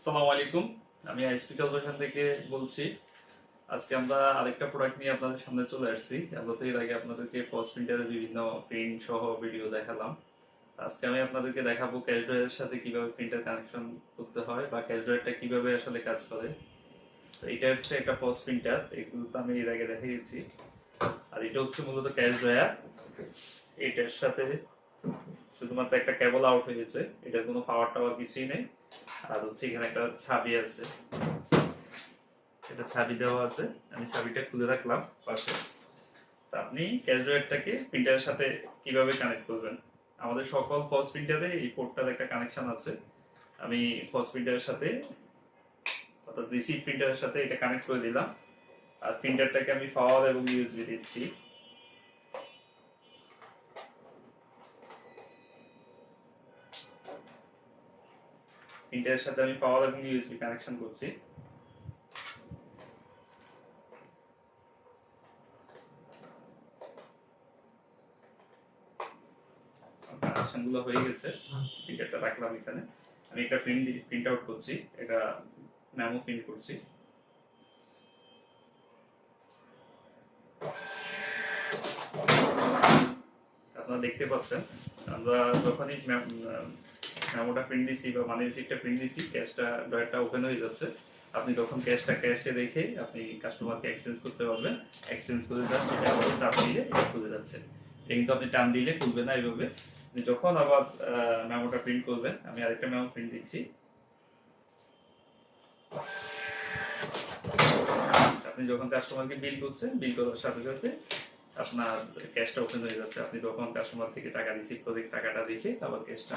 আসসালামু আলাইকুম। আমি আইএসপি ক্যালকুলেশন থেকে বলছি। আজকে আমরা আরেকটা প্রোডাক্ট নিয়ে আপনাদের সামনে চলে আসছি। আমরা তো এর আগে আপনাদেরকে পজ প্রিন্টারের বিভিন্ন প্রিন্ট সহ ভিডিও দেখালাম। আজকে আমি আপনাদেরকে দেখাবো ক্যাশ ড্রয়ারের সাথে কিভাবে প্রিন্টার কানেকশন করতে হয় বা ক্যাশ ড্রয়ারটা কিভাবে আসলে কাজ করে। তো এটা হচ্ছে একটা পজ প্রিন্টার, এগুলো তো আমি এর আগে দেখিয়েছি। আর এটা হচ্ছে মূলত ক্যাশ ড্রয়ার। এটার সাথে শুধুমাত্র একটা কেবল আউট হয়েছে, এটার কোনো পাওয়ার টাওয়ার কিছুই নেই। আর হচ্ছে এখানে একটা ছাবি আছে, এটা ছাবি দেওয়া আছে। আমি ছাবিটা খুলে রাখলাম পাশে। তা আপনি ক্যাশ ড্রয়ারটাকে প্রিন্টারের সাথে কিভাবে কানেক্ট করবেন? আমাদের সকল ফস প্রিন্টারে এই পোর্টটার একটা কানেকশন আছে। আমি ফস প্রিন্টারের সাথে অর্থাৎ রিসিভ প্রিন্টারের সাথে এটা কানেক্ট করে দিলাম। আর প্রিন্টারটাকে আমি পাওয়ার এবং ইউএসবি দিচ্ছি। প্রিন্টারের সাথে আমি পাওয়ার এবং ইউএসবি কানেকশন করছি। কানেকশনগুলো হয়ে গেছে, প্রিন্টারটা রাখলাম এখানে। আমি একটা প্রিন্ট আউট করছি, এটা মেমো প্রিন্ট করছি। আপনারা দেখতে পাচ্ছেন, আমরা যখনই মেমোটা প্রিন্ট দিছি বা মানি রিসিপ্টটা প্রিন্ট দিছি, ক্যাশটা ড্রয়ারটা ওপেন হয়ে যাচ্ছে। আপনি তখন ক্যাশটা ক্যাশে রেখে আপনি কাস্টমারকে এক্সচেঞ্জ করতে পারবেন। এক্সচেঞ্জ করে জাস্ট এটা আবার চাপ দিলে এটা খুলে যাচ্ছে। এটা কিন্তু আপনি টান দিলে খুলবে না এইভাবে। আপনি যখন আবার মেমোটা প্রিন্ট করবেন, আমি আরেকটা মেমো প্রিন্ট দিচ্ছি। আপনি যখন কাস্টমারকে বিল করছেন, বিল করার সাথে সাথে আপনার ক্যাশটা ওপেন হয়ে যাচ্ছে। আপনি তখন কাস্টমার থেকে টাকা রিসিভ করে টাকাটা রেখে আবার ক্যাশটা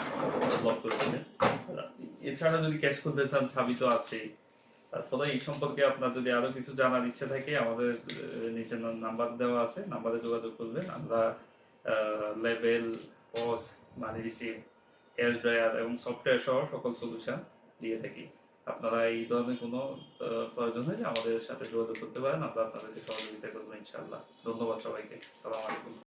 ব্লক করে দেবেন। এছাড়া যদি ক্যাশ খুলতে চান, ছাবি তো আছেই। তারপরে এই সম্পর্কে আপনার যদি আরো কিছু জানার ইচ্ছে থাকে, আমাদের নিচে নাম্বার দেওয়া আছে, নাম্বারে যোগাযোগ করবেন। আমরা label, POS, money receive, cash drawer এবং সফটওয়্যার সহ সকল সলিউশন দিয়ে থাকি। আপনারা এই ধরনের কোনো প্রয়োজন হলে আমাদের সাথে যোগাযোগ করতে পারেন, আমরা আপনাদেরকে সহযোগিতা করবো ইনশাআল্লাহ। ধন্যবাদ সবাইকে। আসসালামু আলাইকুম।